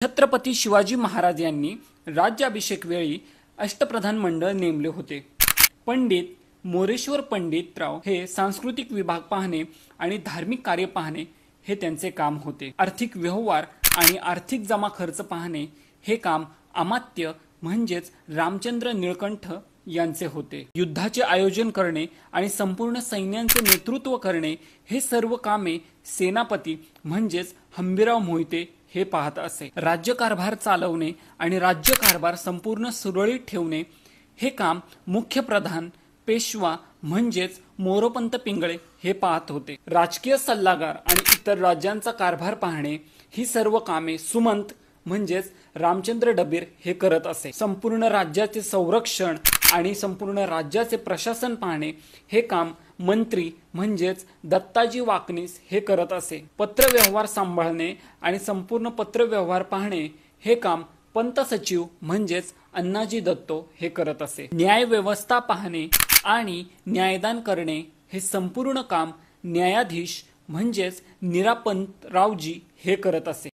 छत्रपती शिवाजी महाराज यांनी राज्याभिषेक वेळी अष्टप्रधान मंडळ नेमले होते। पंडित मोरेश्वर पंडितराव हे सांस्कृतिक विभाग पाहणे आणि धार्मिक कार्य पाहणे हे त्यांचे काम होते। आर्थिक व्यवहार आणि आर्थिक जमा खर्च पाहणे हे काम अमात्य म्हणजेच रामचंद्र निळकंठ यांचे होते। युद्धाचे आयोजन करणे आणि संपूर्ण सैन्याचे नेतृत्व करणे हे सर्व कामे सेनापती म्हणजेच हंबीरराव मोहिते हे पाहत असे। राज्यकारभार चालवणे आणि राज्यकारभार संपूर्ण सुरळीत ठेवणे हे काम मुख्य प्रधान पेशवा म्हणजेच मोरोपंत पिंगळे हे पाहत होते। राजकीय सल्लागार आणि इतर राज्यांचा कारभार पाहणे ही सर्व कामे सुमंत म्हणजेच रामचंद्र डबीर हे करत असे। संपूर्ण राज्याचे संरक्षण आणि संपूर्ण राज्याचे प्रशासन पाहणे हे काम मंत्री म्हणजेच दत्ताजी वाकनीस हे करत असे। पत्रव्यवहार सांभाळणे आणि संपूर्ण पत्रव्यवहार पाहणे हे काम पंत सचिव म्हणजेच अण्णाजी दत्तो हे करत असे। न्याय व्यवस्था पाहणे आणि न्यायदान करणे हे संपूर्ण काम न्यायाधीश म्हणजेच निरापंतरावजी हे करत असे।